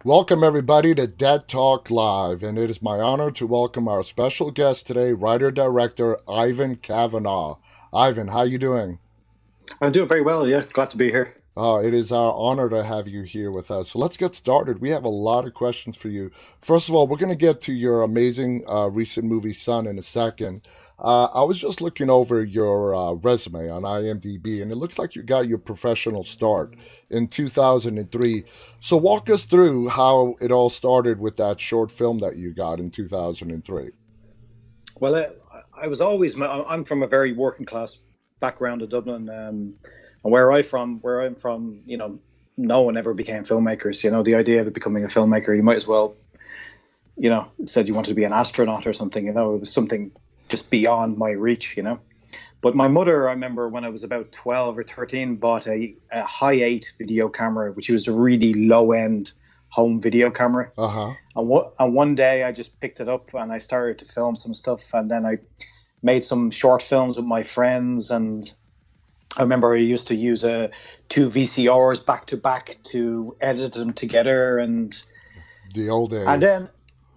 Welcome, everybody, to Dead Talk Live, and it is my honor to welcome our special guest today, writer-director Ivan Kavanagh. Ivan, how you doing? I'm doing very well. Yeah, glad to be here. It is our honor to have you here with us. So let's get started. We have a lot of questions for you. First of all, we're going to get to your amazing recent movie, Son, in a second. I was just looking over your resume on IMDb, and it looks like you got your professional start in 2003. So walk us through how it all started with that short film that you got in 2003. Well, I was always I'm from a very working class background of Dublin, and where I'm from, no one ever became filmmakers. The idea of becoming a filmmaker, you might as well, said you wanted to be an astronaut or something. It was something just beyond my reach. But my mother, I remember when I was about 12 or 13, bought a high 8 video camera, which was a really low end home video camera. Uh huh. And one day I just picked it up and I started to film some stuff. And then I made some short films with my friends. And I remember I used to use two VCRs back to back to edit them together. The old And days. then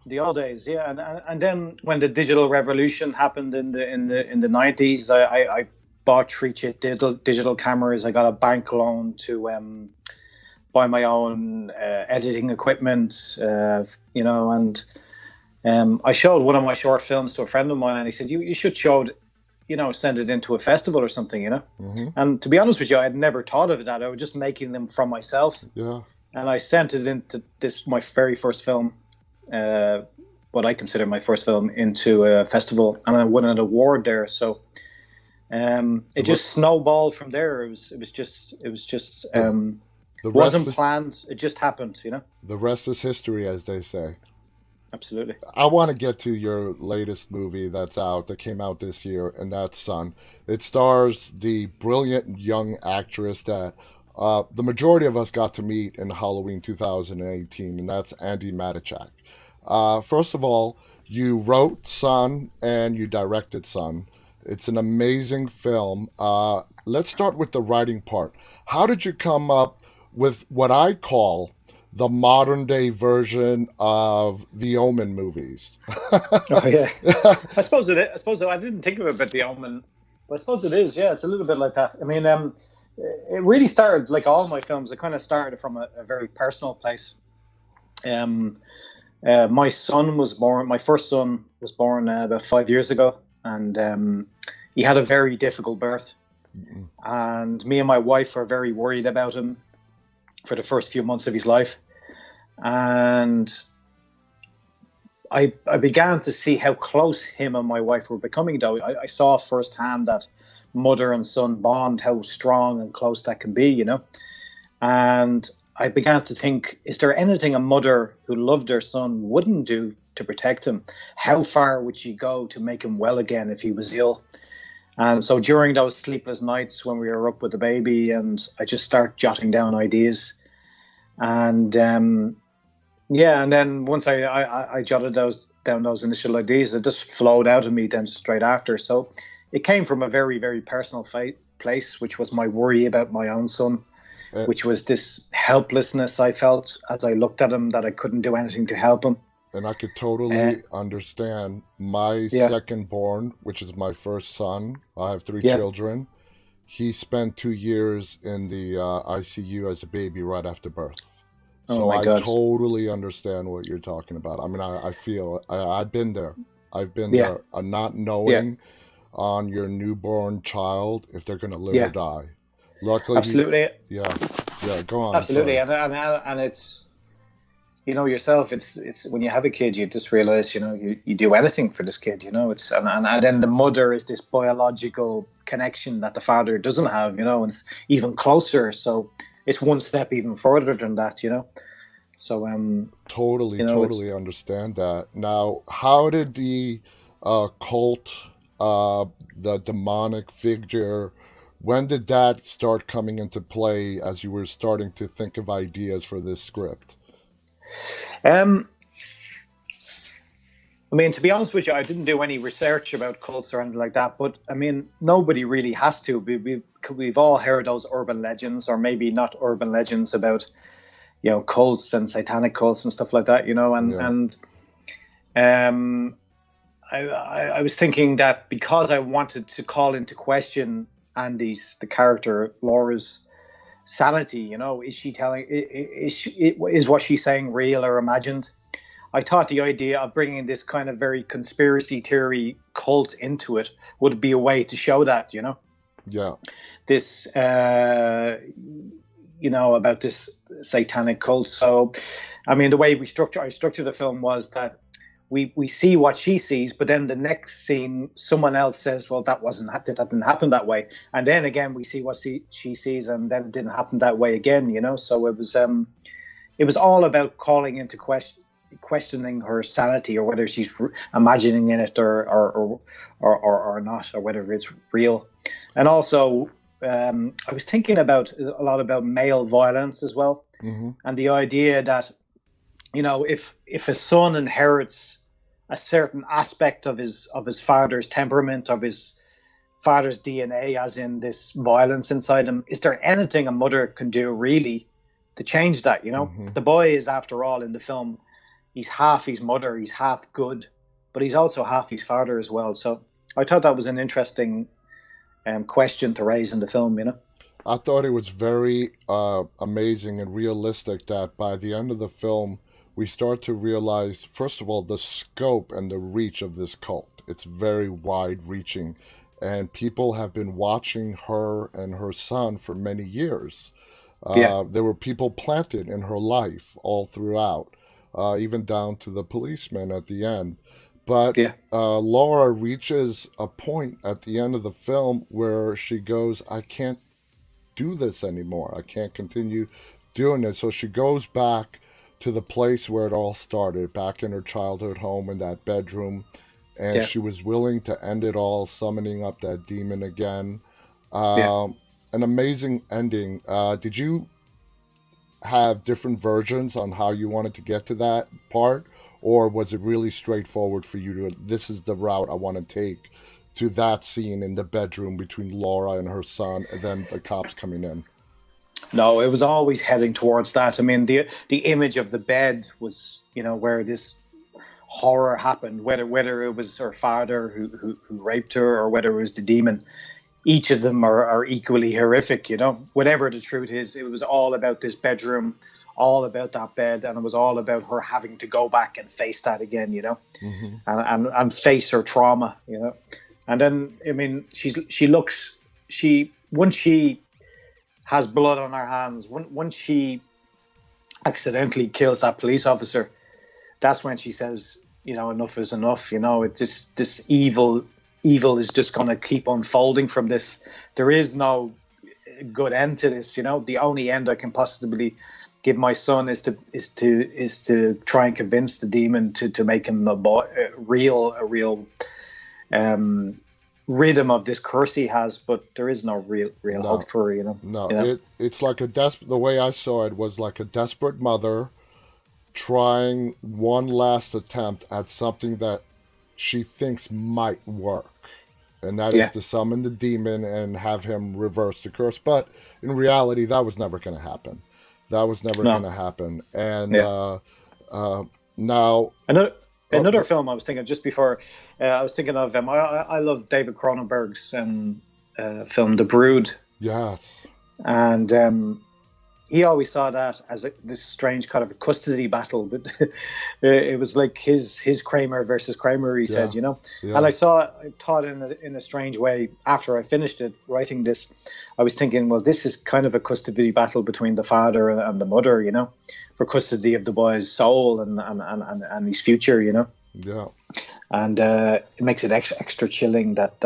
the old days, yeah. And then when the digital revolution happened in the 90s, I bought three cheap digital cameras. I got a bank loan to buy my own editing equipment, and I showed one of my short films to a friend of mine, and he said, "You should show it, send it into a festival or something." Hmm. And to be honest with you, I had never thought of that. I was just making them from myself, Yeah. and I sent it into my very first film, what I consider my first film, into a festival, and I won an award there. So it The, just snowballed from there. It was just. the, the rest Wasn't is planned. It just happened. the rest is history, as they say. Absolutely. I want to get to your latest movie that came out this year, and that's Son. It stars the brilliant young actress that the majority of us got to meet in Halloween 2018, and that's Andy Matichak. First of all, you wrote Son and you directed Son. It's an amazing film. Let's start with the writing part. How did you come up with what I call the modern day version of the Omen movies? Oh yeah. I suppose it is. I suppose I didn't think of it about the Omen, but I suppose it is. Yeah, it's a little bit like that. I mean, it really started like all my films. It kind of started from a very personal place. Um, my son was born. My first son was born about 5 years ago, and he had a very difficult birth. And me and my wife were very worried about him for the first few months of his life. And I began to see how close him and my wife were becoming, though. I saw firsthand that mother and son bond, how strong and close that can be. And I began to think, is there anything a mother who loved her son wouldn't do to protect him? How far would she go to make him well again if he was ill? And so during those sleepless nights when we were up with the baby, and I just start jotting down ideas. And yeah, and then once I jotted those initial ideas, it just flowed out of me then straight after. So it came from a very, very personal place, which was my worry about my own son, Uh, which was this helplessness I felt as I looked at him, that I couldn't do anything to help him. and I could Uh, totally understand my yeah, second born, which is my first son. I have three yeah. children. He spent 2 years in the ICU as a baby right after birth. Oh So my I God. totally understand what you're talking about. I mean, I feel I've been there. I've been Yeah, there. Not yeah, knowing on your newborn child if they're going to live or yeah. die. Luckily, Absolutely, yeah, yeah. Go on. absolutely. Sorry. And it's, yourself, it's when you have a kid, you just realize, you do anything for this kid. It's and then the mother is this biological connection that the father doesn't have. And it's even closer. So it's one step even further than that. So Totally, it's totally understand that. Now, how did the cult, the demonic figure, when did that start coming into play as you were starting to think of ideas for this script? um I mean, to be honest with you, I didn't do any research about cults or anything like that. But I mean, nobody really has to. We've all heard those urban legends, or maybe not urban legends, about cults and satanic cults and stuff like that, Yeah. and um, I was thinking that because I wanted to call into question the character Laura's sanity, is she telling, is what she's saying real or imagined? I thought the idea of bringing this kind of very conspiracy theory cult into it would be a way to show that, Yeah. this, about this satanic cult. So, I mean, the way I structured the film was that we see what she sees, but then the next scene, someone else says, "Well, that didn't happen that way," and then again we see what she sees, and then it didn't happen that way again. So it was all about calling into questioning her sanity, or whether she's imagining in it or not, or whether it's real. And also, I was thinking a lot about male violence as well, and the idea that if a son inherits a certain aspect of his father's temperament, of his father's DNA, as in this violence inside him, is there anything a mother can do really to change that? The boy is, after all, in the film, he's half his mother, he's half good, but he's also half his father as well. So I thought that was an interesting question to raise in the film. I thought it was very amazing and realistic that by the end of the film, we start to realize, first of all, the scope and the reach of this cult. It's very wide reaching, and people have been watching her and her son for many years. Yeah, There were people planted in her life all throughout, even down to the policeman at the end. But yeah, Laura reaches a point at the end of the film where she goes, I can't do this anymore. I can't continue doing it. So she goes back to the place where it all started, back in her childhood home in that bedroom. And yeah, she was willing to end it all, summoning up that demon again. yeah. An amazing ending. Did you have different versions on how you wanted to get to that part? Or was it really straightforward for you to, this is the route I want to take to that scene in the bedroom between Laura and her son, and then the cops coming in? No, it was always heading towards that. I mean, the image of the bed was, where this horror happened. Whether it was her father who raped her, or whether it was the demon, each of them are equally horrific. Whatever the truth is, it was all about this bedroom, all about that bed, and it was all about her having to go back and face that again. Mm-hmm. And face her trauma. And then, I mean, once she has blood on her hands, once she accidentally kills that police officer, that's when she says, enough is enough. It's just, this evil is just going to keep unfolding from this. There is no good end to this. The only end I can possibly give my son is to try and convince the demon to make him a real rhythm of this curse he has, but there is no real No. hope for her. No, it's like the way I saw it was like a desperate mother trying one last attempt at something that she thinks might work. And that is to summon the demon and have him reverse the curse. But in reality, that was never going to happen. That was never going to happen. And now... Another film I was thinking just before, I was thinking of, I love David Cronenberg's film, The Brood. Yes. And he always saw that as this strange kind of a custody battle, but it was like his Kramer versus Kramer, he said, Yeah. And I thought in a strange way, after I finished it, writing this, I was thinking, well, this is kind of a custody battle between the father and the mother, for custody of the boy's soul and his future, Yeah. And it makes it extra chilling that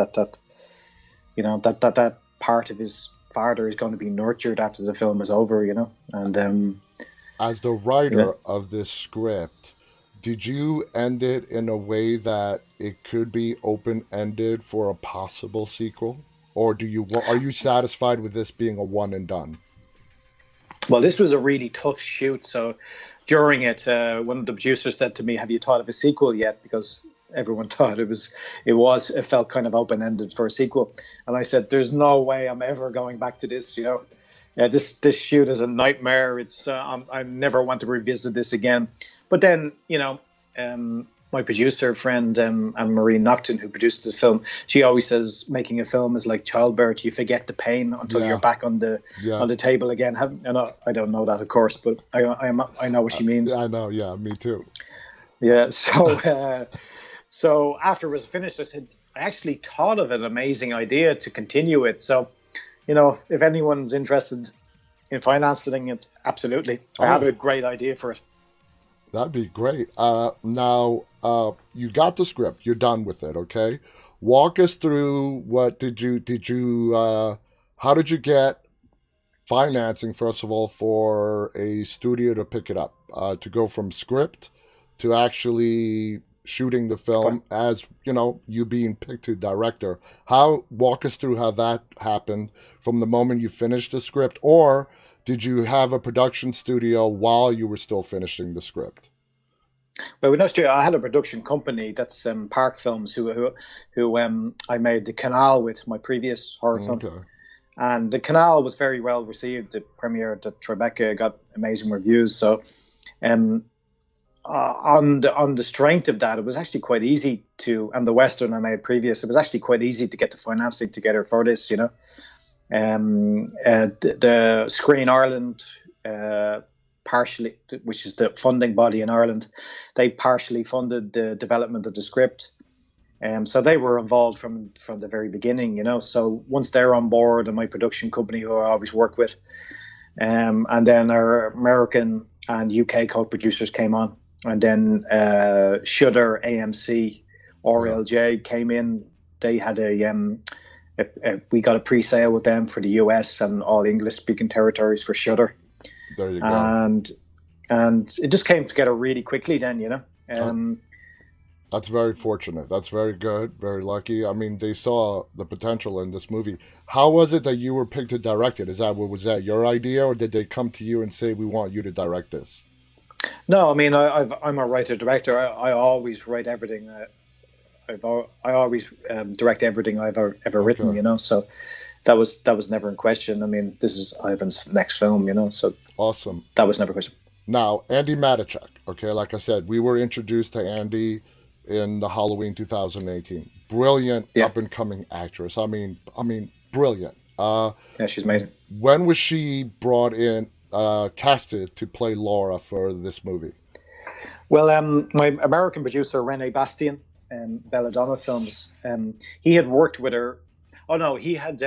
part of his father is going to be nurtured after the film is over, and as the writer of this script, did you end it in a way that it could be open-ended for a possible sequel, or are you satisfied with this being a one and done? Well, this was a really tough shoot, so during it, one of the producers said to me, "Have you thought of a sequel yet?" Because everyone thought it felt kind of open-ended for a sequel. And I said, there's no way I'm ever going back to this, Yeah, this shoot is a nightmare. It's I never want to revisit this again. But then, my producer friend, Anne Marie Nocton, who produced the film, she always says making a film is like childbirth. You forget the pain until you're Yeah, back on the yeah, table again. I don't know that, of course, but I know what she means. yeah. I know. Yeah, me too. Yeah. So after it was finished, I said I actually thought of an amazing idea to continue it. So, if anyone's interested in financing it, absolutely. I have Oh, a great idea for it. that'd be great. Now, you got the script. You're done with it. Okay. Walk us through what how did you get financing, first of all, for a studio to pick it up, to go from script to actually shooting the But film, as you being picked to director. How Walk us through how that happened from the moment you finished the script, or did you have a production studio while you were still finishing the script? with no studio, I had a production company that's Park Films, who I made the Canal with, my previous horror film. Okay. And the Canal was very well received. The premiere at Tribeca got amazing reviews. So, um, on the strength of that, it was actually quite easy to, and the Western I made previous, it was actually quite easy to get the financing together for this. The Screen Ireland, partially, which is the funding body in Ireland, they partially funded the development of the script. So they were involved from the very beginning. So once they're on board, and my production company, who I always work with, and then our American and UK co-producers came on, and then Shudder, AMC, Yeah. RLJ came in. They had we got a pre-sale with them for the US and all English-speaking territories for Shudder, There you go. and it just came together really quickly. Then Uh, That's very fortunate. That's very good. Very lucky. I mean, they saw the potential in this movie. How was it that you were picked to direct it? Was that your idea, or did they come to you and say, "We want you to direct this"? No, I mean, I'm a writer director. I always write everything. I always direct everything I've ever written. Okay. So that was never in question. I mean, this is Ivan's next film. So Awesome. that was never a question. Now, Andy Matichak. Okay, like I said, we were introduced to Andy in the Halloween 2018. Brilliant Yeah, up and coming actress. I mean, brilliant. yeah, she's made it. When was she brought in, casted to play Laura for this movie? Well, my American producer Rene Bastien, Belladonna Films, he had worked with her. Oh no, he had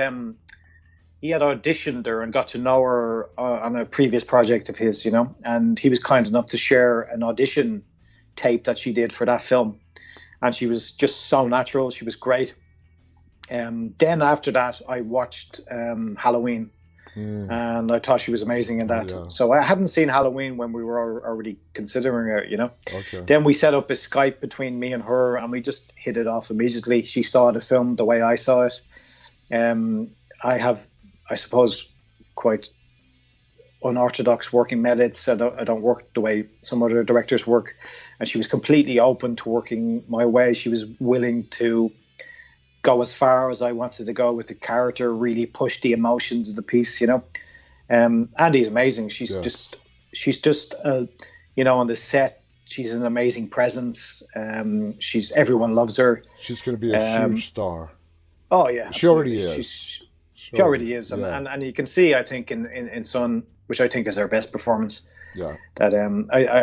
auditioned her and got to know her on a previous project of his, and he was kind enough to share an audition tape that she did for that film, and she was just so natural. She was great. Then after that, I watched Halloween, Mm, and I thought she was amazing in that. yeah. So I hadn't seen Halloween when we were already considering her. Okay. Then we set up a Skype between me and her, and we just hit it off immediately. She saw the film the way I saw it. I have, I suppose, quite unorthodox working methods. I don't work the way some other directors work, and she was completely open to working my way. She was willing to go as far as I wanted to go with the character, really push the emotions of the piece. Andy's amazing. Yes. She's just on the set. She's an amazing presence. Everyone loves her. She's going to be a Um, huge star. oh yeah, She already absolutely. is. She She already, already is, and, yeah, and you can see, I think, in Sun, which I think is her best performance, yeah, that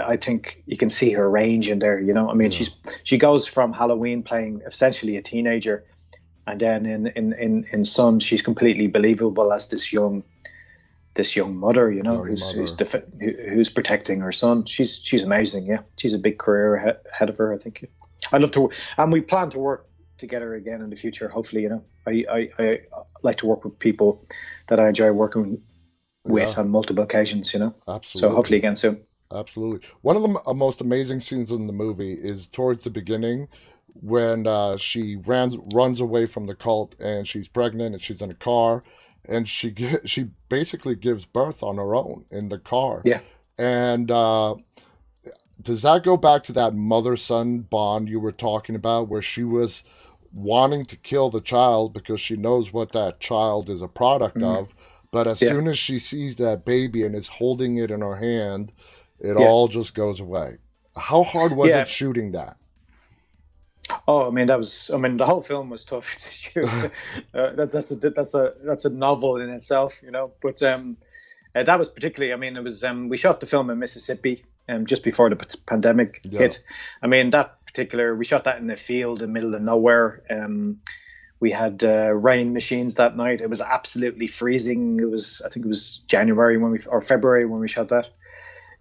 I think you can see her range in there. I mean, yeah. she goes from Halloween playing essentially a teenager, and then in Sun, she's completely believable as this young mother, Young who's mother. who's protecting her son. She's amazing. Yeah, she's a big career ahead of her, I think. I love to, and we plan to work together again in the future. Hopefully, I like to work with people that I enjoy working with Yeah, on multiple occasions. So hopefully absolutely. again soon. Absolutely. One of the most amazing scenes in the movie is towards the beginning when she runs away from the cult, and she's pregnant and she's in a car, and she basically gives birth on her own in the car. Yeah. And does that go back to that mother-son bond you were talking about, where she was wanting to kill the child because she knows what that child is a product Mm. of, But as Yeah. soon as she sees that baby and is holding it in her hand, it Yeah. all just goes away. How hard was Yeah. it shooting that? Oh, I mean, the whole film was tough to shoot. That's a novel in itself, you know. But that was particularly, I mean, it was, we shot the film in Mississippi just before the pandemic Yeah. hit. I mean, we shot that in a field in the middle of nowhere. We had rain machines that night. It was absolutely freezing. I think it was February when we shot that.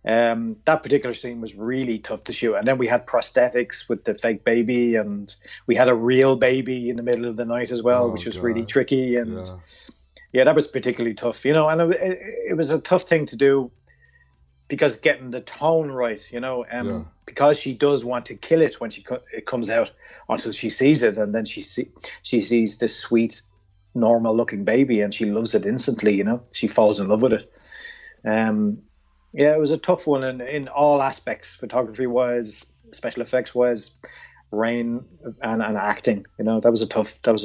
That particular scene was really tough to shoot. And then we had prosthetics with the fake baby, and we had a real baby in the middle of the night as well, Oh, which was God. really tricky. And Yeah. yeah, that was particularly tough, you know, and it was a tough thing to do because getting the tone right, you know, Yeah. because she does want to kill it when it comes out until she sees it, and then she sees this sweet, normal looking baby, and she loves it instantly, you know, she falls in love with it. Yeah, it was a tough one in all aspects, photography wise, special effects wise, rain and acting. You know, that was a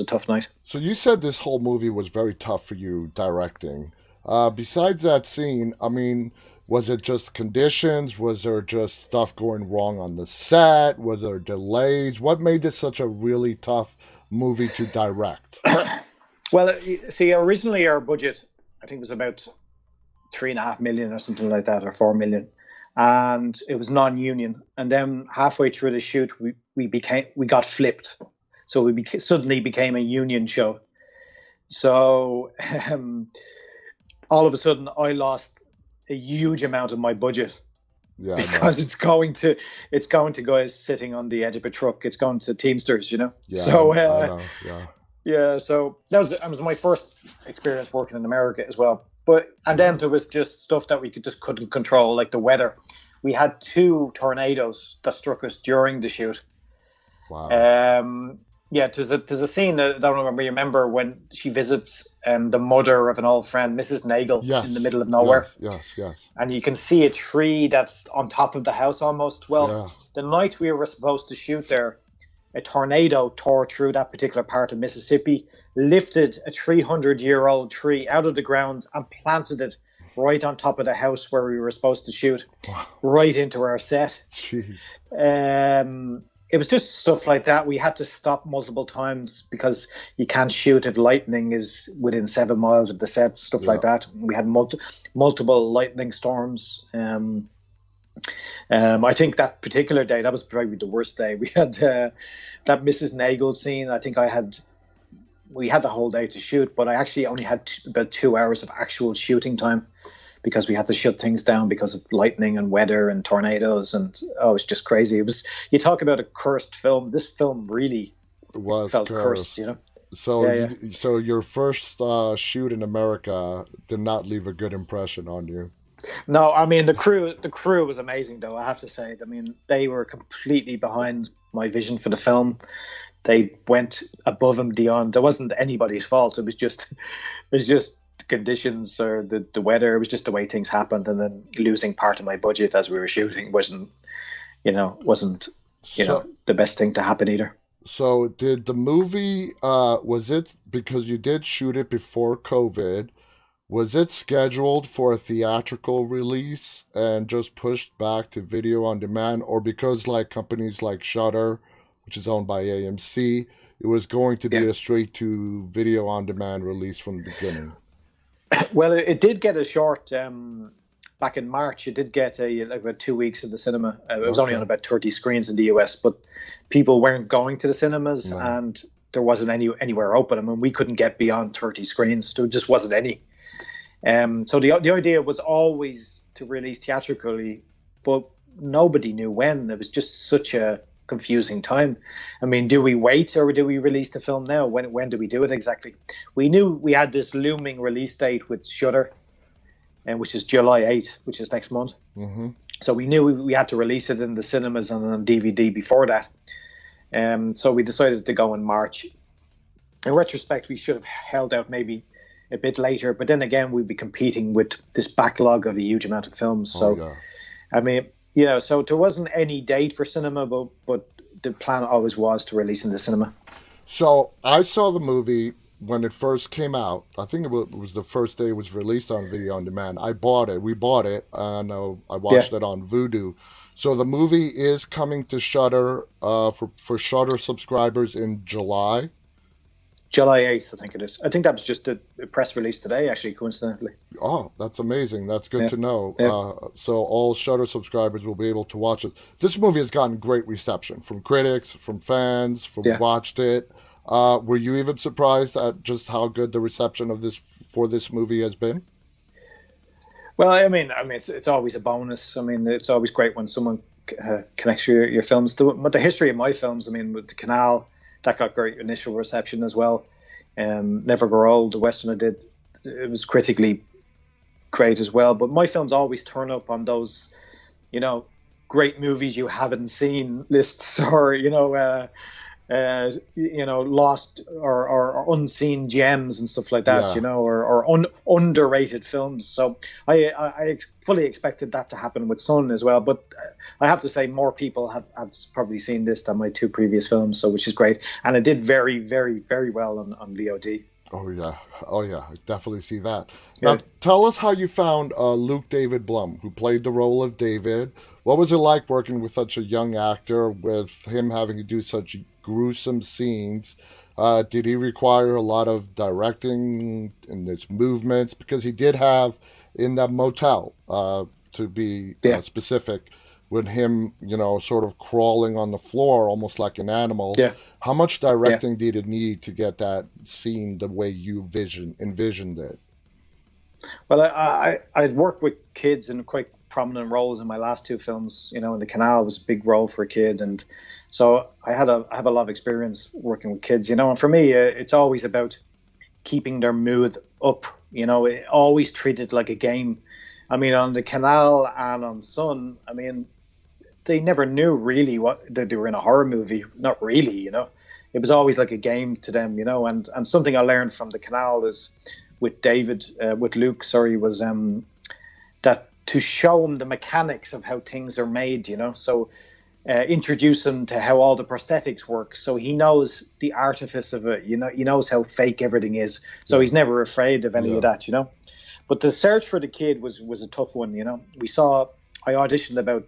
tough night. So you said this whole movie was very tough for you directing. Besides that scene, I mean, was it just conditions? Was there just stuff going wrong on the set? Was there delays? What made this such a really tough movie to direct? Well, see, originally our budget, I think, was about 3.5 million or something like that, or 4 million, and it was non-union. And then halfway through the shoot, we got flipped, so we suddenly became a union show. So all of a sudden, I lost a huge amount of my budget Yeah, because it's going to guys sitting on the edge of a truck. It's going to Teamsters, you know. yeah, So I know. Yeah, yeah, so that was my first experience working in America as well. And then there was just stuff that we couldn't control, like the weather. We had 2 tornadoes that struck us during the shoot. wow. Yeah, there's a scene that I don't remember when she visits the mother of an old friend, Mrs. Nagel, Yes. in the middle of nowhere. Yes. And you can see a tree that's on top of the house almost. Well, Yeah. the night we were supposed to shoot there, a tornado tore through that particular part of Mississippi, lifted a 300-year-old tree out of the ground and planted it right on top of the house where we were supposed to shoot, Wow. right into our set. Jeez. It was just stuff like that. We had to stop multiple times because you can't shoot if lightning is within 7 miles of the set, stuff like that. We had multiple lightning storms. I think that particular day, that was probably the worst day. We had that Mrs. Nagel scene. I think we had the whole day to shoot, but I actually only had about 2 hours of actual shooting time because we had to shut things down because of lightning and weather and tornadoes, and it was just crazy. You talk about a cursed film. This film really felt cursed, you know. So, Yeah. so your first shoot in America did not leave a good impression on you. No, I mean the crew was amazing, though. I have to say, I mean, they were completely behind my vision for the film. They went above and beyond. It wasn't anybody's fault. It was just conditions or the weather. It was just the way things happened, and then losing part of my budget as we were shooting wasn't the best thing to happen either. So did the movie, was it, because you did shoot it before COVID, was it scheduled for a theatrical release and just pushed back to video on demand, or because like companies like Shudder, which is owned by AMC, it was going to be a straight to video on demand release from the beginning? Well, it did get a short back in March. It did get about 2 weeks in the cinema. It was only on about 30 screens in the US, but people weren't going to the cinemas, and there wasn't anywhere open. I mean, we couldn't get beyond 30 screens. There just wasn't any. So the idea was always to release theatrically, but nobody knew when. It was just such a confusing time. I mean, do we wait or do we release the film now? When do we do it exactly? We knew we had this looming release date with Shudder, which is July 8th, which is next month. Mm-hmm. So we knew we had to release it in the cinemas and on DVD before that. So we decided to go in March. In retrospect, we should have held out maybe a bit later, but then again, we'd be competing with this backlog of a huge amount of films. So, I mean, so there wasn't any date for cinema, but the plan always was to release in the cinema. So I saw the movie when it first came out, I think it was the first day it was released on video on demand. I bought it. We bought it, and I Yeah, watched it on Vudu. So the movie is coming to Shutter for Shutter subscribers in July. July 8th, I think it is. I think that was just a press release today, actually, coincidentally. Oh, that's amazing. That's good Yeah, to know. yeah, So all Shutter subscribers will be able to watch it. This movie has gotten great reception from critics, from fans, from yeah. watched it. Were you even surprised at just how good the reception of this movie has been? Well, I mean, it's always a bonus. I mean, it's always great when someone connects your films to it. But the history of my films, I mean, with the Canal, that got great initial reception as well. Never Grow Old, the Western I did, it was critically great as well. But my films always turn up on those, you know, great movies you haven't seen lists, or lost or unseen gems and stuff like that, Yeah. or underrated films. So I fully expected that to happen with Sun as well. But I have to say, more people have probably seen this than my two previous films, so which is great. And it did very, very, very well on VOD. Oh yeah. Oh yeah. I definitely see that. Now Yeah. tell us how you found Luke David Blum, who played the role of David. What was it like working with such a young actor, with him having to do such gruesome scenes? Did he require a lot of directing in his movements? Because he did have in that motel, to be Yeah. specific, with him, sort of crawling on the floor almost like an animal. Yeah. How much Yeah. directing did it need to get that scene the way you envisioned it? Well, I'd worked with kids in quite prominent roles in my last two films. In the Canal was a big role for a kid, and so I have a lot of experience working with kids. And for me, it's always about keeping their mood up. Always treat it like a game. I mean, on the Canal and on Sun, I mean, they never knew really that they were in a horror movie. Not really. It was always like a game to them. And something I learned from the Canal is with Luke, sorry, was that to show him the mechanics of how things are made, so introduce him to how all the prosthetics work, so he knows the artifice of it, he knows how fake everything is, so he's never afraid of any Yeah. of that. But the search for the kid was a tough one. I auditioned about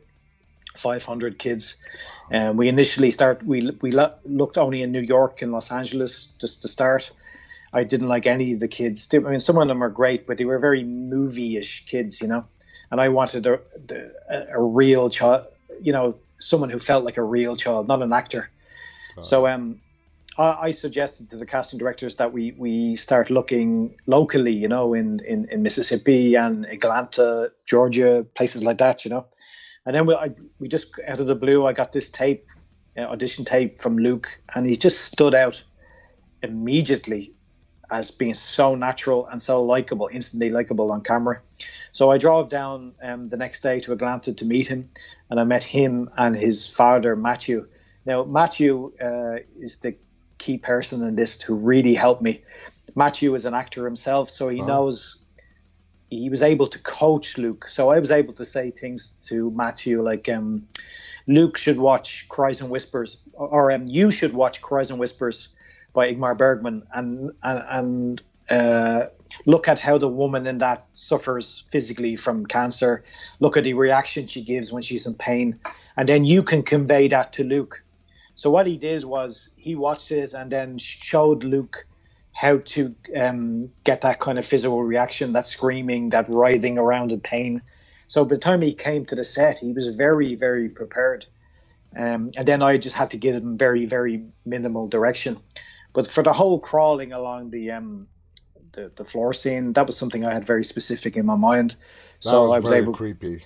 500 kids, and we initially looked only in New York and Los Angeles just to start. I didn't like any of the kids. I mean, some of them were great, but they were very movie-ish kids, And I wanted a real child, someone who felt like a real child, not an actor. So I suggested to the casting directors that we start looking locally, in Mississippi and Atlanta, Georgia, places like that, And then we just, out of the blue, I got this tape, audition tape from Luke, and he just stood out immediately as being so natural and so likable, instantly likable on camera. So I drove down the next day to Atlanta to meet him, and I met him and his father, Matthew. Now, Matthew is the key person in this who really helped me. Matthew is an actor himself, so he knows. He was able to coach Luke. So I was able to say things to Matthew like, Luke should watch Cries and Whispers, or you should watch Cries and Whispers by Ingmar Bergman, and look at how the woman in that suffers physically from cancer. Look at the reaction she gives when she's in pain, and then you can convey that to Luke. So what he did was he watched it and then showed Luke how to get that kind of physical reaction, that screaming, that writhing around in pain. So by the time he came to the set, he was very, very prepared. And then I just had to give him very, very minimal direction. But for the whole crawling along the floor scene, that was something I had very specific in my mind. So I was very able. creepy.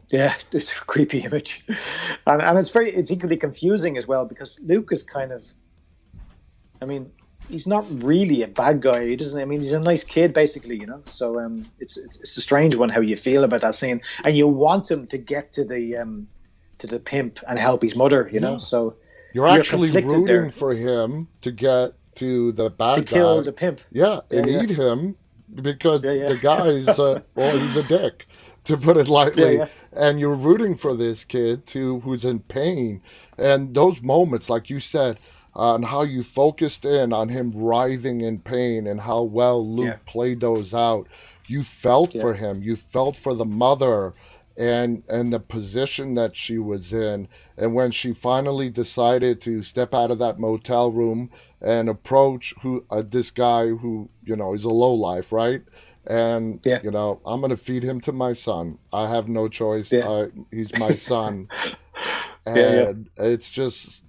Yeah, it's a creepy image, and it's equally confusing as well, because Luke is kind of, I mean, he's not really a bad guy. He doesn't. I mean, he's a nice kid, basically. So it's a strange one how you feel about that scene, and you want him to get to the pimp and help his mother. So You're actually conflicted rooting there. for him to get to the bad To guy. kill the pimp. Yeah, and Yeah, yeah. eat him because Yeah, yeah. the guy's, well, he's a dick, to put it lightly. Yeah, yeah. And you're rooting for this kid who's in pain. And those moments, like you said, and how you focused in on him writhing in pain and how well Yeah, Luke played those out. You felt yeah, for him. You felt for the mother and the position that she was in. And when she finally decided to step out of that motel room and approach who this guy who is a lowlife, right? And yeah, I'm gonna feed him to my son. I have no choice. yeah, He's my son, yeah, yeah. and it's just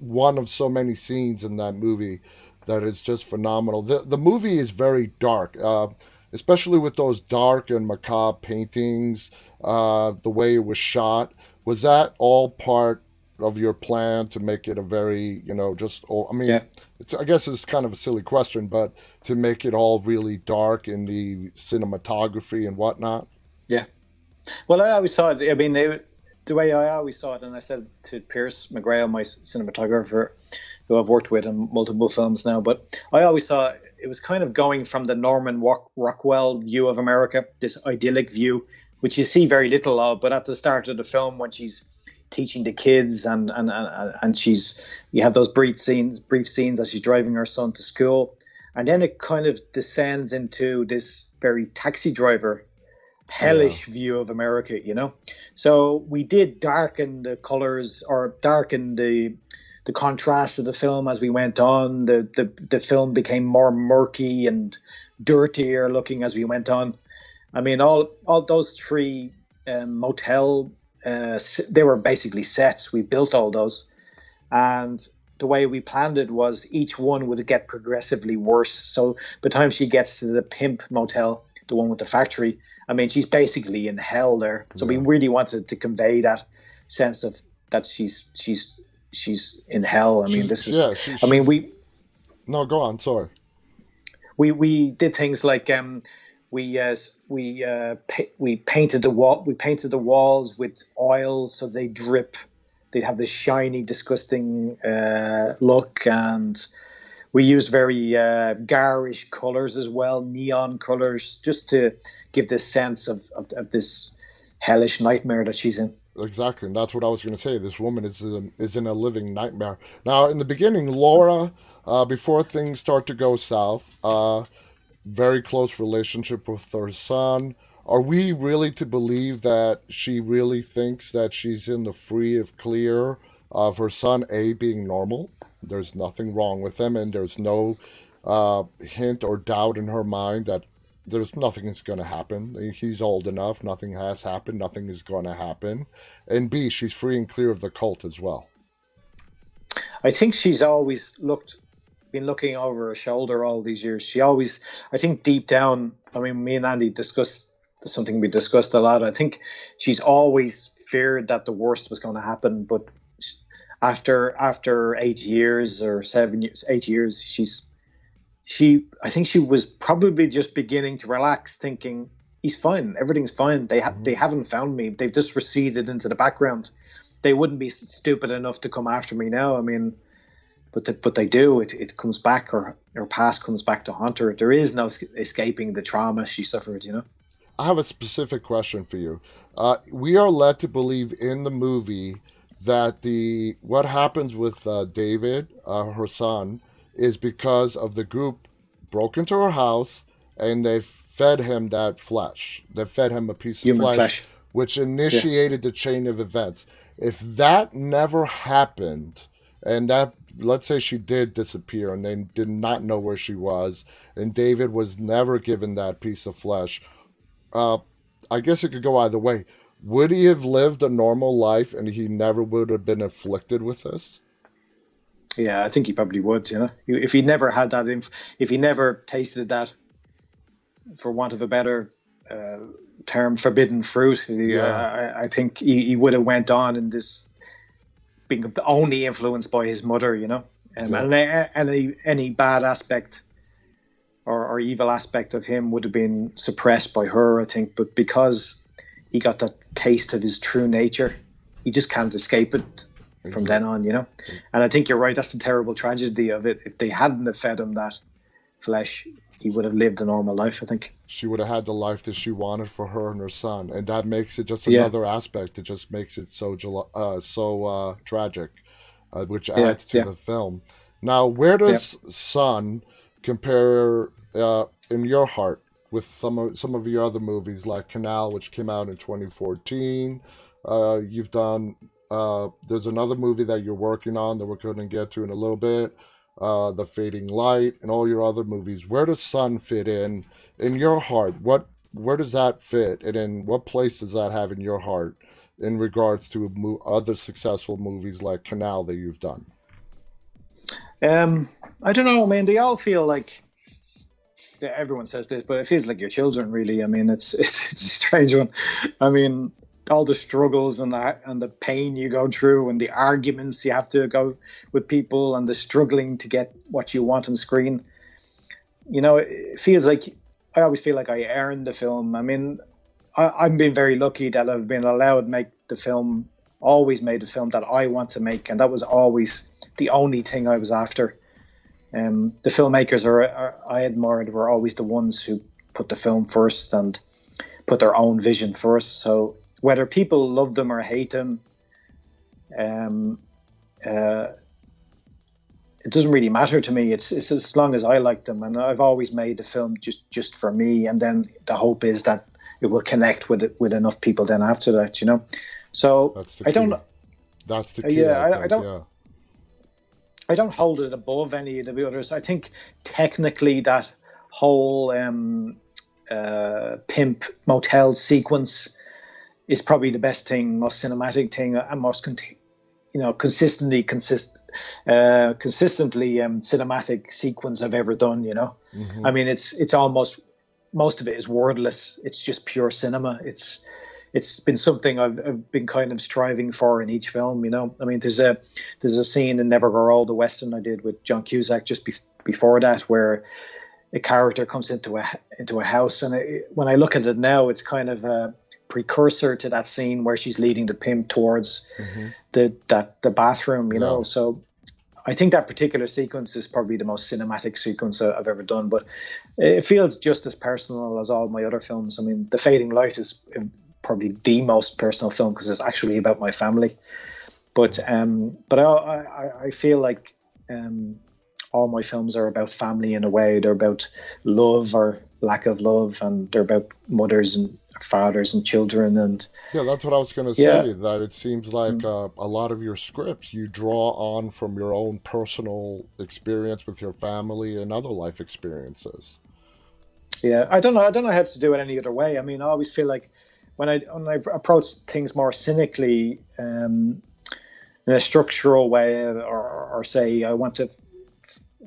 one of so many scenes in that movie that is just phenomenal. The movie is very dark, especially with those dark and macabre paintings. The way it was shot, was that all part of your plan to make it a very just? Oh, I mean, Yeah. I guess it's kind of a silly question, but to make it all really dark in the cinematography and whatnot. Yeah. Well, I always saw it. I mean, the way I always saw it, and I said to Pierce McGrail, my cinematographer, who I've worked with in multiple films now, but I always saw it was kind of going from the Norman Rockwell view of America, this idyllic view, which you see very little of. But at the start of the film, when she's teaching the kids, and she's you have those brief scenes as she's driving her son to school, and then it kind of descends into this very taxi driver Yeah, hellish view of America. So we did darken the colors or darken the contrast of the film as we went on. The film became more murky and dirtier looking as we went on. I mean, all those three motel they were basically sets. We built all those, and the way we planned it was each one would get progressively worse. So by the time she gets to the pimp motel, the one with the factory, I mean, she's basically in hell there. So we yeah. really wanted to convey that sense of that she's in hell. I mean, She's this is. yeah, I mean, she's no, go on. Sorry. we did things like we painted the walls with oil so they drip. They'd have this shiny, disgusting look, and we used very garish colors as well, neon colors, just to give this sense of this hellish nightmare that she's in. Exactly, and that's what I was going to say. This woman is in a living nightmare. Now, in the beginning, Laura, before things start to go south, very close relationship with her son. Are we really to believe that she really thinks that she's in the free of clear of her son A being normal? There's nothing wrong with him, and there's no hint or doubt in her mind that there's nothing is going to happen. He's old enough. Nothing has happened. Nothing is going to happen. And B, she's free and clear of the cult as well. I think she's always been looking over her shoulder all these years. She always, I think deep down, I mean, me and Andy discussed something we discussed a lot. I think she's always feared that the worst was going to happen, but after 8 years or 7 years, 8 years, I think she was probably just beginning to relax, thinking he's fine, everything's fine. They Mm-hmm. haven't found me. They've just receded into the background. They wouldn't be stupid enough to come after me now. I mean, but they do. It comes back, or her past comes back to haunt her. There is no escaping the trauma she suffered. I have a specific question for you. We are led to believe in the movie that the what happens with David, her son, is because of the group broke into her house and they fed him that flesh. They fed him a piece of Human flesh, flesh. which Yeah. initiated the chain of events. If that never happened, and that let's say she did disappear and they did not know where she was, and David was never given that piece of flesh, uh, I guess it could go either way. Would he have lived a normal life and he never would have been afflicted with this? Yeah, I think he probably would. If he never had that, if he never tasted that, for want of a better uh, term, forbidden fruit, Yeah, I think he would have went on in this being only influenced by his mother. yeah. And any bad aspect or evil aspect of him would have been suppressed by her, I think. But because he got that taste of his true nature, he just can't escape it from then Exactly. on. And I think you're right. That's the terrible tragedy of it. If they hadn't have fed him that flesh, he would have lived a normal life, I think. She would have had the life that she wanted for her and her son, and that makes it just Yeah, another aspect. It just makes it so tragic. which Yeah, adds to yeah, the film. Now, where yeah. does Sun compare in your heart with some of your other movies like Canal, which came out in 2014? You've done. There's another movie that you're working on that we're going to get to in a little bit. The Fading Light, and all your other movies. Where does Sun fit in your heart? Where does that fit, and in what place does that have in your heart in regards to other successful movies like Canal that you've done? I don't know. I mean, they all feel like, everyone says this, but it feels like your children, really. I mean, it's a strange one. I mean, all the struggles and the pain you go through, and the arguments you have to go with people, and the struggling to get what you want on screen. It feels like, I always feel like I earned the film. I mean, I've been very lucky that I've been allowed to make the film. Always made the film that I want to make, and that was always the only thing I was after. The filmmakers I admired were always the ones who put the film first and put their own vision first. So whether people love them or hate them, it doesn't really matter to me. It's as long as I like them, and I've always made the film just for me. And then the hope is that it will connect with enough people then after that. So That's the key. That's the key. Yeah, I I don't. yeah. I don't hold it above any of the others. I think technically that whole pimp motel sequence is probably the best thing, most cinematic thing, and most consistently cinematic sequence I've ever done. Mm-hmm. I mean, it's almost, most of it is wordless. It's just pure cinema. It's been something I've been kind of striving for in each film. I mean, there's a scene in Never Grow Old, the Western I did with John Cusack just before that, where a character comes into a house, and when I look at it now, it's kind of a precursor to that scene where she's leading the pimp towards the bathroom. Yeah. So I think that particular sequence is probably the most cinematic sequence I've ever done, but it feels just as personal as all my other films. I mean, The Fading Light is probably the most personal film because it's actually about my family. But I feel like all my films are about family in a way. They're about love or lack of love, and they're about mothers and fathers and children. And Yeah, that's what I was going to say, that it seems like a lot of your scripts you draw on from your own personal experience with your family and other life experiences. Yeah, I don't know how to do it any other way. I mean, I always feel like when I approach things more cynically, in a structural way, or say I want to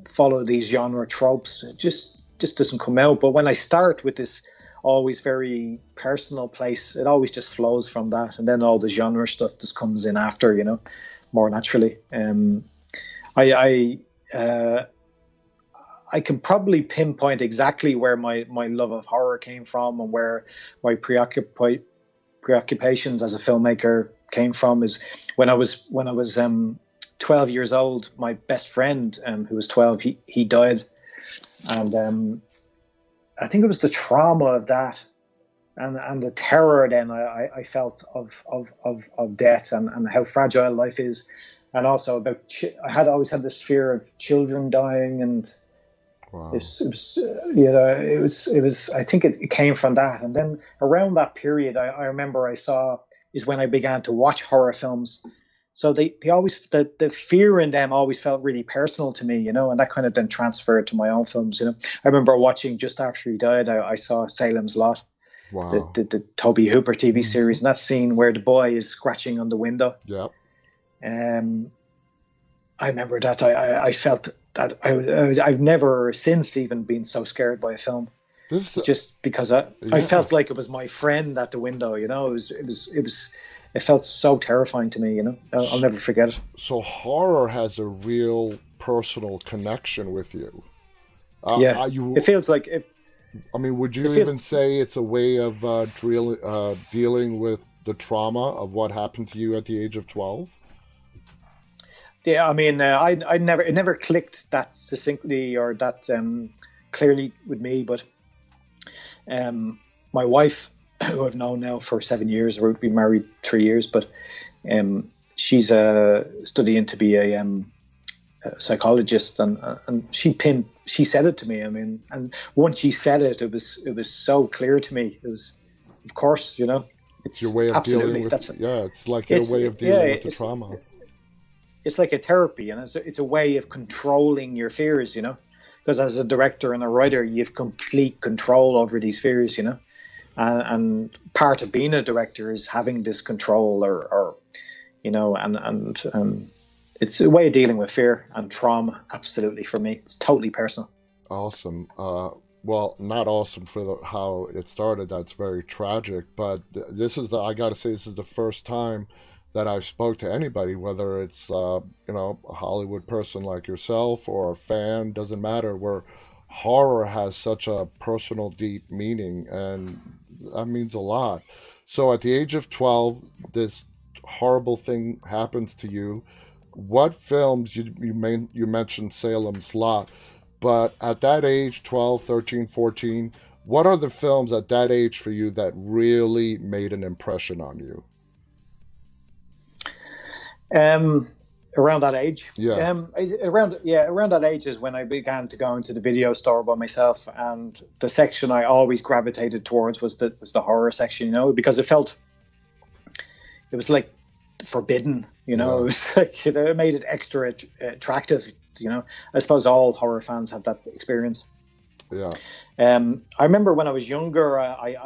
follow these genre tropes, it just doesn't come out. But when I start with this always very personal place, it always just flows from that, and then all the genre stuff just comes in after, more naturally. I can probably pinpoint exactly where my love of horror came from, and where my preoccupations as a filmmaker came from. Is when I was 12 years old, my best friend, who was 12, he died, and I think it was the trauma of that, and the terror then I felt of death, and how fragile life is, and also about I had always had this fear of children dying, and Wow. it was I think it came from that. And then around that period, I remember is when I began to watch horror films. So they always, the fear in them always felt really personal to me, and that kind of then transferred to my own films. I remember watching, just after he died, I saw Salem's Lot, Wow. the Toby Hooper TV series, and that scene where the boy is scratching on the window. Yep. I remember that I felt that I've never since even been so scared by a film. Just because I felt like it was my friend at the window. It felt so terrifying to me. I'll never forget it. So horror has a real personal connection with you. It feels like it. I mean, would you even say it's a way of dealing with the trauma of what happened to you at the age of 12? Yeah, I mean, it never clicked that succinctly or that clearly with me. But my wife, who I've known now for 7 years, we've been married 3 years, but she's studying to be a psychologist, and she said it to me. I mean, and once she said it, it was so clear to me. It was, of course, it's your way of absolutely dealing with. It's like your way of dealing with the trauma. It's like a therapy, and it's a way of controlling your fears, because as a director and a writer, you have complete control over these fears, and part of being a director is having this control, or and it's a way of dealing with fear and trauma. Absolutely, for me, it's totally personal. Awesome. Well, not awesome for how it started. That's very tragic. But I got to say, this is the first time that I've spoke to anybody, whether it's a Hollywood person like yourself or a fan, doesn't matter, where horror has such a personal, deep meaning, and that means a lot. So at the age of 12, this horrible thing happens to you. What films, you mentioned Salem's Lot, but at that age, 12, 13, 14, what are the films at that age for you that really made an impression on you? Around that age, around that age is when I began to go into the video store by myself, and the section I always gravitated towards was the horror section, because it was like forbidden, It was like it made it extra attractive, I suppose all horror fans have that experience. Yeah. I remember when I was younger, I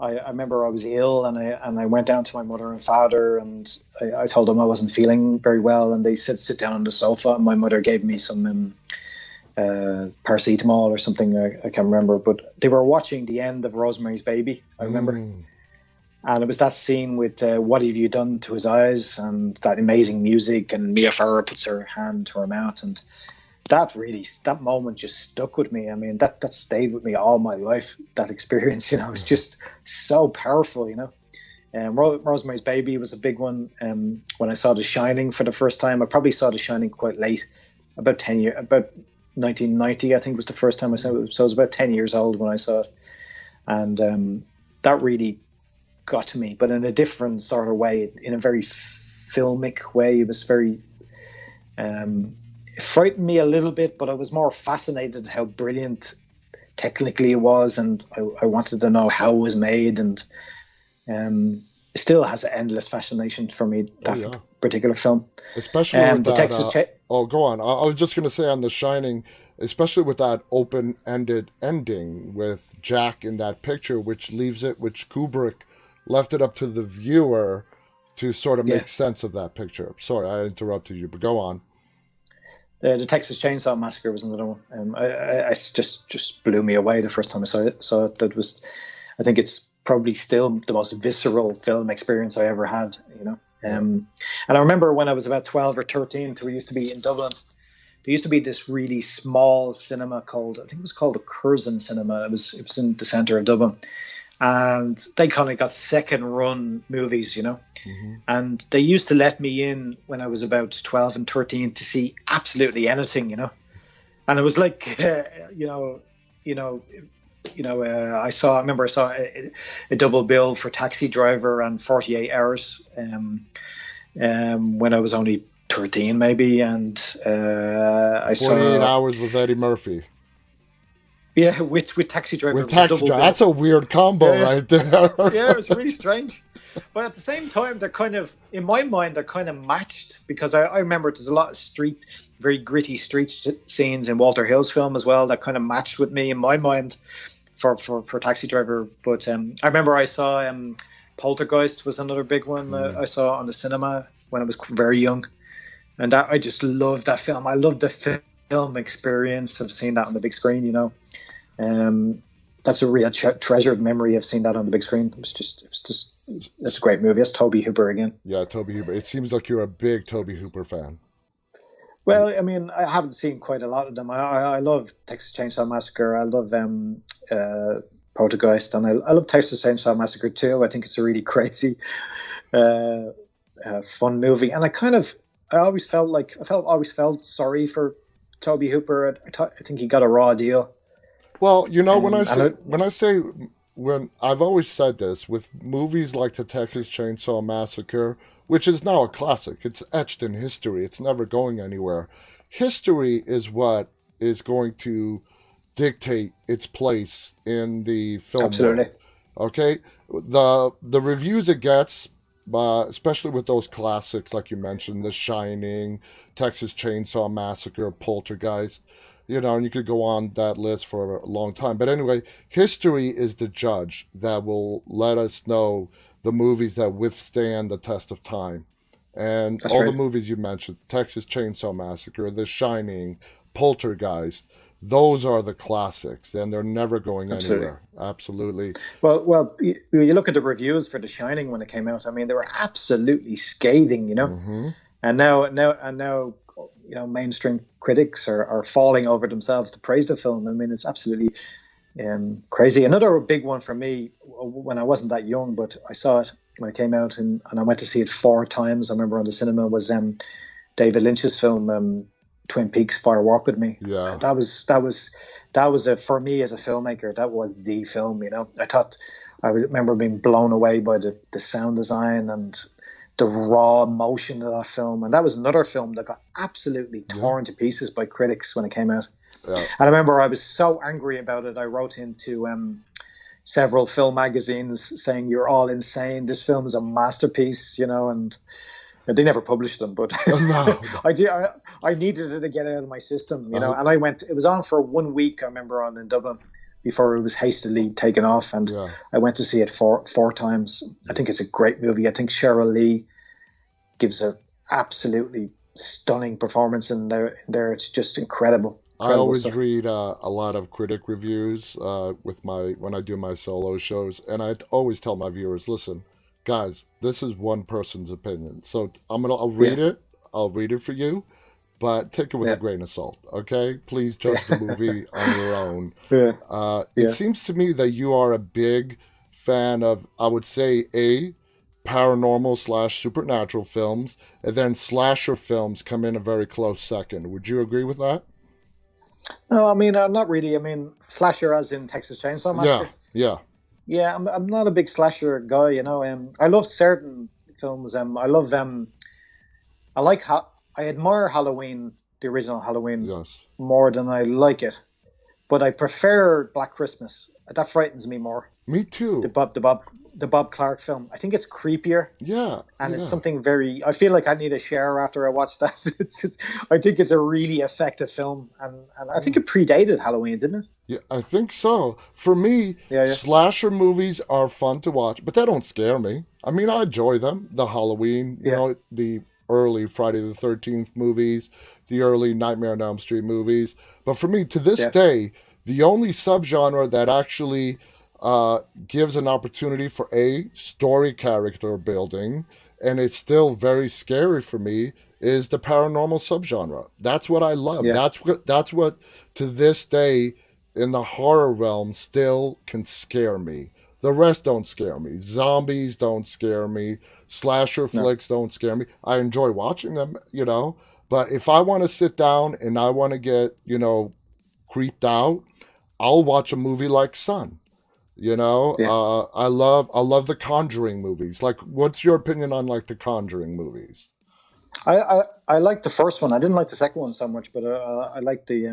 remember I was ill, and I went down to my mother and father, and I told them I wasn't feeling very well, and they said sit down on the sofa, and my mother gave me some paracetamol or something, I can't remember, but they were watching the end of Rosemary's Baby, I remember. And it was that scene with What Have You Done to His Eyes, and that amazing music, and Mia Farrow puts her hand to her mouth, and that moment just stuck with me. I mean, that stayed with me all my life, that experience, it's just so powerful, Rosemary's Baby was a big one. When I saw The Shining for the first time, I probably saw The Shining quite late, about 1990, I think was the first time I saw it. So I was about 10 years old when I saw it. And that really got to me, but in a different sort of way, in a very filmic way. It was very... it frightened me a little bit, but I was more fascinated how brilliant technically it was, and I wanted to know how it was made, and it still has an endless fascination for me, that particular film. Especially with the Texas go on. I was just going to say on The Shining, especially with that open-ended ending with Jack in that picture, which Kubrick left it up to the viewer to sort of make sense of that picture. Sorry, I interrupted you, but go on. The Texas Chainsaw Massacre was another one. I just blew me away the first time I saw it. So that was, I think it's probably still the most visceral film experience I ever had. And I remember when I was about 12 or 13, we used to be in Dublin. There used to be this really small cinema called the Curzon Cinema. It was in the centre of Dublin. And they kind of got second run movies, and they used to let me in when I was about 12 and 13 to see absolutely anything, and it was like, I remember I saw a double bill for Taxi Driver and 48 Hours when I was only 13 maybe, and I saw 48 Hours with Eddie Murphy. Yeah, with Taxi Driver. With Taxi Driver, that's a weird combo right there. Yeah, it was really strange. But at the same time, they're kind of, in my mind, they're kind of matched, because I remember there's a lot of very gritty street scenes in Walter Hill's film as well that kind of matched with me in my mind for Taxi Driver. But I remember I saw Poltergeist was another big one I saw on the cinema when I was very young. And I just loved that film. I loved the film experience of seeing that on the big screen, that's a real treasured memory of seeing that on the big screen. It's a great movie. It's Tobe Hooper again. Yeah, Tobe Hooper. It seems like you're a big Tobe Hooper fan. Well, I mean, I haven't seen quite a lot of them. I love Texas Chainsaw Massacre. I love Poltergeist, and I love Texas Chainsaw Massacre too. I think it's a really crazy, fun movie. And I always felt sorry for Tobe Hooper. I think he got a raw deal. Well, when I say when I've always said this with movies like the Texas Chainsaw Massacre, which is now a classic, it's etched in history, it's never going anywhere. History is what is going to dictate its place in the film Absolutely. world. Okay, the reviews it gets, especially with those classics like you mentioned, The Shining, Texas Chainsaw Massacre, Poltergeist, and you could go on that list for a long time. But anyway, history is the judge that will let us know the movies that withstand the test of time. And That's all the right. movies you mentioned, Texas Chainsaw Massacre, The Shining, Poltergeist, those are the classics, and they're never going Absolutely. anywhere. Absolutely. Well, you look at the reviews for The Shining when it came out. I mean, they were absolutely scathing, Hmm. and now, mainstream critics are falling over themselves to praise the film. I mean, it's absolutely crazy. Another big one for me when I wasn't that young, but I saw it when it came out, and I went to see it 4 times. I remember on the cinema was David Lynch's film Twin Peaks: Fire Walk with Me. Yeah. That was for me as a filmmaker. That was the film. I remember being blown away by the sound design and the raw emotion of that film. And that was another film that got absolutely Yeah. torn to pieces by critics when it came out. Yeah. And I remember I was so angry about it. I wrote into several film magazines saying, "You're all insane. This film is a masterpiece," and they never published them, but No. I needed it to get it out of my system, And I went. It was on for 1 week. I remember on in Dublin before it was hastily taken off, and Yeah. I went to see it four times. I think it's a great movie. I think Cheryl Lee gives a absolutely stunning performance in there. It's just incredible. I Incredible always stuff. read a lot of critic reviews when I do my solo shows, and I always tell my viewers, listen, guys, this is one person's opinion, so I'll Yeah, read it. I'll read it for you, but take it with a yeah, grain of salt. Okay, please judge the yeah, movie on your own. yeah, It yeah. seems to me that you are a big fan of, I would say, paranormal slash supernatural films, and then slasher films come in a very close second. Would you agree with that? No, I mean, not really. I mean, slasher as in Texas Chainsaw Yeah, Massacre. yeah. Yeah, I'm not a big slasher guy. I love certain films. I admire Halloween, the original Halloween, Yes. more than I like it. But I prefer Black Christmas. That frightens me more. Me The too. Bob, the Bob, the Bob Clark film. I think it's creepier, Yeah, and it's yeah, something very. I feel like I need a shower after I watch that. I think it's a really effective film, and I think yeah. it predated Halloween, didn't it? Yeah, I think so. For me, Yeah, yeah, slasher movies are fun to watch, but they don't scare me. I mean, I enjoy them. The Halloween, yeah, the early Friday the 13th movies, the early Nightmare on Elm Street movies. But for me, to this yeah. day, the only subgenre that actually gives an opportunity for a story character building, and it's still very scary for me, is the paranormal subgenre. That's what I love. Yeah. That's what to this day in the horror realm still can scare me. The rest don't scare me. Zombies don't scare me. Slasher No. flicks don't scare me. I enjoy watching them. But if I want to sit down and I want to get, creeped out, I'll watch a movie like Sun. Yeah. I love the Conjuring movies. Like, what's your opinion on like the Conjuring movies? I liked the first one. I didn't like the second one so much, but I liked The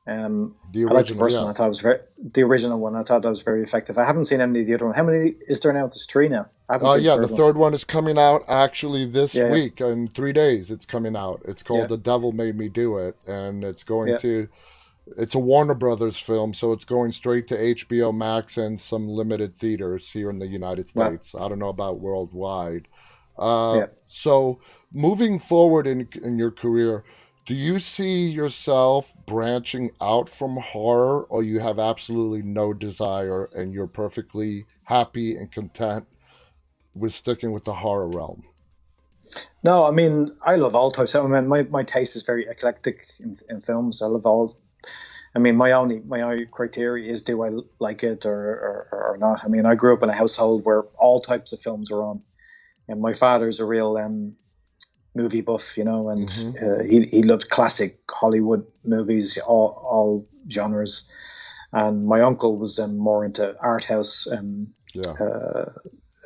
I liked the original, first yeah. one. I thought it was the original one. I thought that was very effective. I haven't seen any of the other one. How many is there now? There's 3 now. I haven't seen the Yeah, the third one. third one is coming out actually this Yeah, yeah, week. In 3 days, it's coming out. It's called yeah, The Devil Made Me Do It, and yeah. it's a Warner Brothers film, so it's going straight to HBO Max and some limited theaters here in the United Well, States. I don't know about worldwide. yeah. So moving forward in your career, do you see yourself branching out from horror, or you have absolutely no desire and you're perfectly happy and content with sticking with the horror realm? No, I mean, I love all types. I mean, my taste is very eclectic in films. I love all. I mean, my only criteria is do I like it or not. I mean, I grew up in a household where all types of films are on, and my father's a real movie buff, and Hmm. he loved classic Hollywood movies, all genres. and my uncle was more into art house Yeah.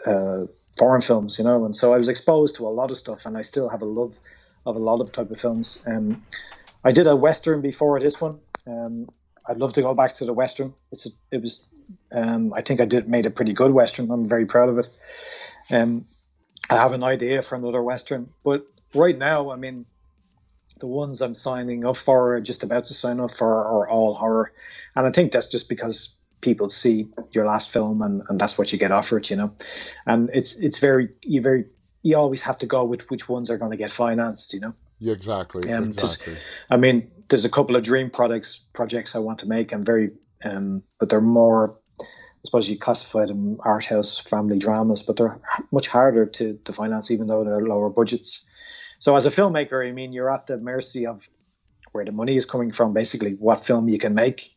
uh, foreign films, and so I was exposed to a lot of stuff, and I still have a love of a lot of type of films. I did a Western before this one. I'd love to go back to the Western. It was, I think made a pretty good Western. I'm very proud of it. I have an idea for another Western, but right now, I mean, the ones I'm signing up for, or just about to sign up for, are all horror, and I think that's just because people see your last film, and that's what you get offered, and it's you always have to go with which ones are going to get financed, Yeah, exactly. Exactly. I mean, there's a couple of dream projects I want to make. I'm very, but they're more, I suppose you classify them art house family dramas, but they're much harder to finance, even though they're lower budgets. So as a filmmaker, I mean, you're at the mercy of where the money is coming from, basically what film you can make.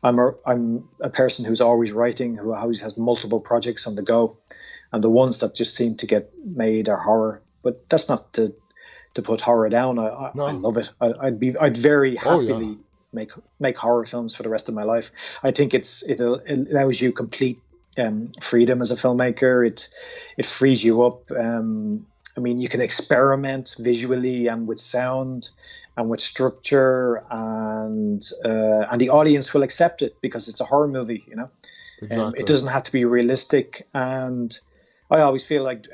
I'm a person who's always writing, who always has multiple projects on the go, and the ones that just seem to get made are horror. But that's not to put horror down. I love it. I'd very happily make horror films for the rest of my life. I think it allows you complete freedom as a filmmaker. It frees you up. I mean, you can experiment visually and with sound and with structure, and the audience will accept it because it's a horror movie. Exactly. It doesn't have to be realistic, and I always feel like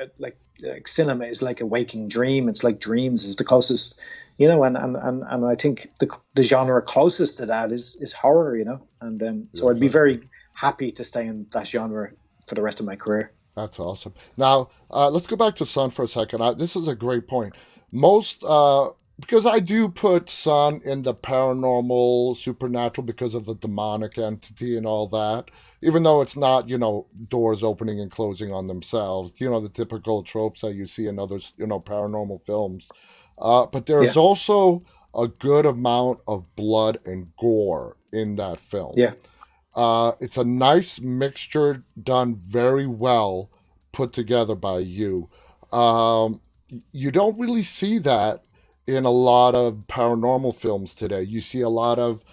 cinema is like a waking dream. It's like dreams is the closest, and I think the genre closest to that is horror, and so I'd be very happy to stay in that genre for the rest of my career. That's awesome. Now, let's go back to Sun for a second. This is a great point. Most, because I do put Sun in the paranormal, supernatural because of the demonic entity and all that, even though it's not, doors opening and closing on themselves, the typical tropes that you see in other, paranormal films. But there is also a good amount of blood and gore in that film. Yeah. It's a nice mixture done very well, put together by you. You don't really see that in a lot of paranormal films today. You see a lot of,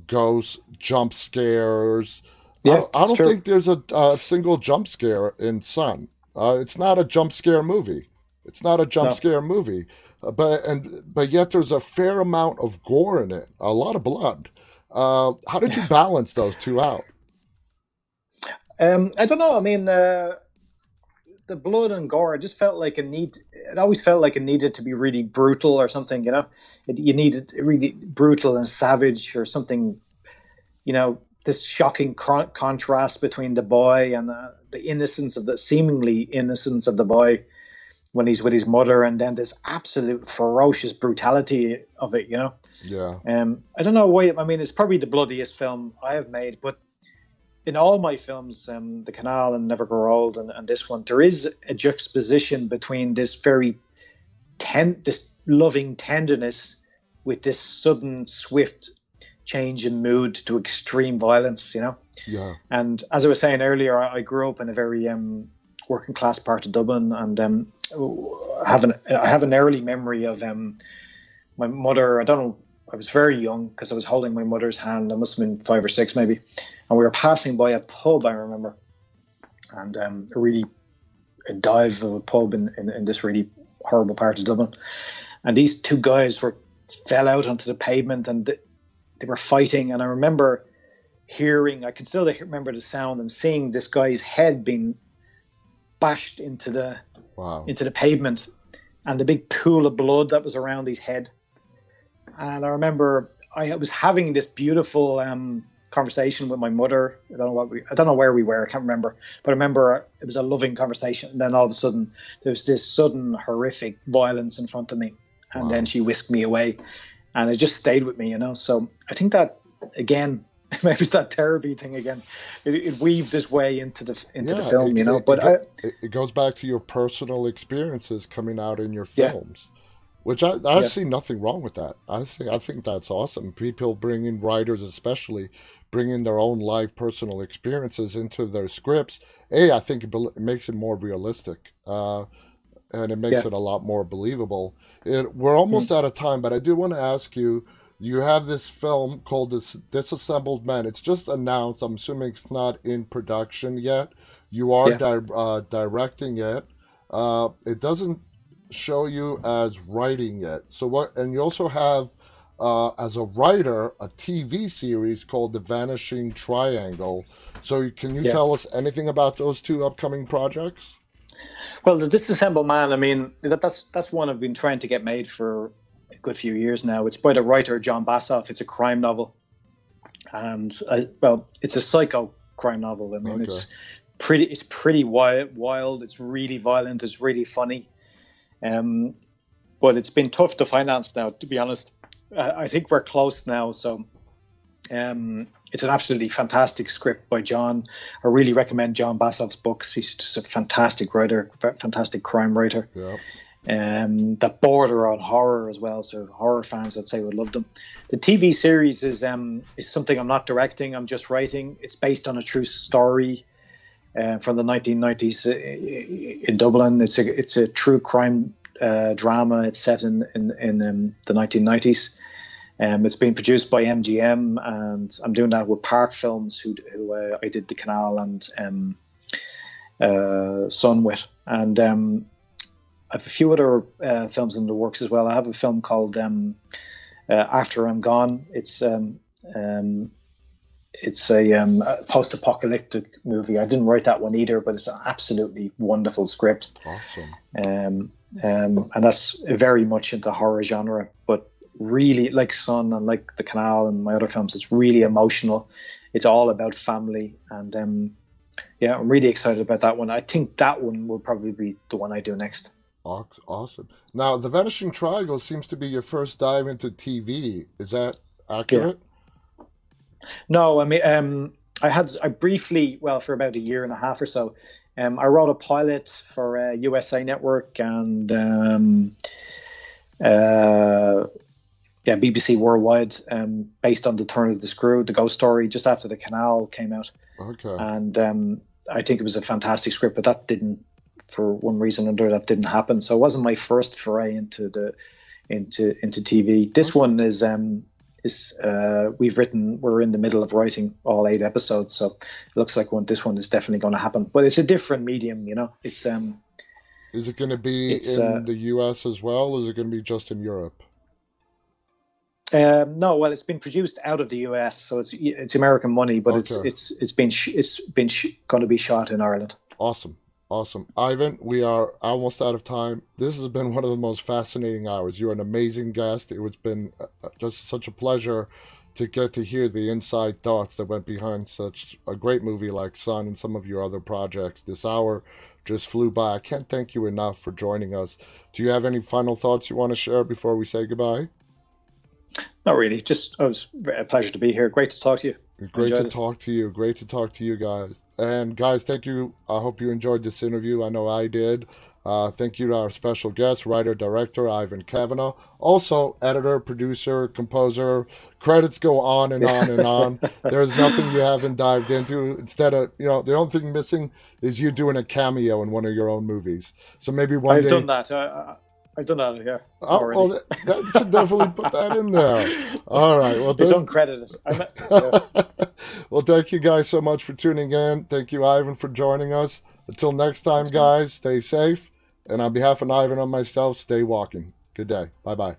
ghosts, jump scares. Yeah, I don't think there's a single jump scare in Sun. It's not a jump scare movie. It's not a jump scare movie. But yet there's a fair amount of gore in it, a lot of blood. How did you balance those two out? I don't know. I mean, the blood and gore, it just felt like it always felt like it needed to be really brutal or something, you needed really brutal and savage or something, this shocking contrast between the boy and the seemingly innocence of the boy when he's with his mother, and then this absolute ferocious brutality of it, Yeah. I don't know why. I mean, it's probably the bloodiest film I have made, but in all my films, the Canal and Never Grow Old and this one, there is a juxtaposition between this this loving tenderness with this sudden, swift change in mood to extreme violence, Yeah. And as I was saying earlier, I grew up in a very working class part of Dublin, and I have an early memory of my mother. I don't know. I was very young because I was holding my mother's hand. I must have been 5 or 6 maybe, and we were passing by a pub, I remember, and a dive of a pub in this really horrible part of Dublin, and these two guys fell out onto the pavement and they were fighting, and I remember I can still remember the sound and seeing this guy's head being bashed into the pavement, and the big pool of blood that was around his head. And I remember I was having this beautiful conversation with my mother. I don't know where we were. I can't remember, but I remember it was a loving conversation. And then all of a sudden, there was this sudden horrific violence in front of me, and then she whisked me away, and it just stayed with me, So I think that again, maybe it's that therapy thing again. It weaved its way into the film, But it goes back to your personal experiences coming out in your films. Which I see nothing wrong with that. I think that's awesome. People writers especially, bringing their own life, personal experiences into their scripts. I think it makes it more realistic, and it makes it a lot more believable. We're almost out of time, but I do want to ask you, You have this film called Disassembled Men. It's just announced. I'm assuming it's not in production yet. You are Yeah. directing it. It doesn't show you as writing it. So what? And you also have, as a writer, a TV series called The Vanishing Triangle. So can you Yeah. tell us anything about those two upcoming projects? Well, the Disassembled Man, I mean, that's one I've been trying to get made for a good few years now. It's by the writer John Bassoff. It's a crime novel, and well, it's a psycho crime novel. I mean, Okay. it's pretty wild. It's really violent. It's really funny. Um, but it's been tough to finance now, to be honest. I think we're close now, so it's an absolutely fantastic script by John. I really recommend John Bassoff's books. He's just a fantastic writer, fantastic crime writer. Yeah. That border on horror as well. So horror fans, I'd say, would love them. The TV series is something I'm not directing. I'm just writing. It's based on a true story from the 1990s in Dublin. It's a true crime drama. It's set in the 1990s. It's been produced by MGM, and I'm doing that with Park Films, who I did the Canal and Sun with, and I have a few other films in the works as well. I have a film called After I'm Gone. It's a post-apocalyptic movie. I didn't write that one either, but it's an absolutely wonderful script. Awesome. And that's very much into horror genre, but really, like Sun and like the Canal and my other films, it's really emotional. It's all about family, and yeah, I'm really excited about that one. I think that one will probably be the one I do next. Awesome. Now, The Vanishing Triangle seems to be your first dive into TV. Is that Yeah. accurate? No, I mean, I briefly, well, for about a year and a half or so, I wrote a pilot for USA Network and yeah, BBC Worldwide, based on the Turn of the Screw, the ghost story, just after the Canal came out. Okay. And I think it was a fantastic script, but that didn't, for one reason or another, that didn't happen. So it wasn't my first foray into TV. This one is we're in the middle of writing all 8 episodes, so it looks like this one is definitely going to happen. But it's a different medium, you know. Is it going to be in the US as well, or is it going to be just in Europe? No, well, it's been produced out of the US, so it's American money, but Okay. it's been going to be shot in Ireland. Awesome. Ivan, we are almost out of time. This has been one of the most fascinating hours. You're an amazing guest. It's been just such a pleasure to get to hear the inside thoughts that went behind such a great movie like Sun and some of your other projects. This hour just flew by. I can't thank you enough for joining us. Do you have any final thoughts you want to share before we say goodbye? Not really. Just, it was a pleasure to be here. Great to talk to you. Great to talk to you. Great to talk to you guys. And guys, thank you. I hope you enjoyed this interview. I know I did. Thank you to our special guest, writer, director, Ivan Kavanagh. Also, editor, producer, composer. Credits go on and on and on. There's nothing you haven't dived into. Instead of, the only thing missing is you doing a cameo in one of your own movies. So maybe one day... I've done that. I've done that, yeah. Already. Well, that should definitely put that in there. All right. Well, it's uncredited. Yeah. Well, thank you guys so much for tuning in. Thank you, Ivan, for joining us. Until next time, guys, stay safe. And on behalf of Ivan and myself, stay walking. Good day. Bye-bye.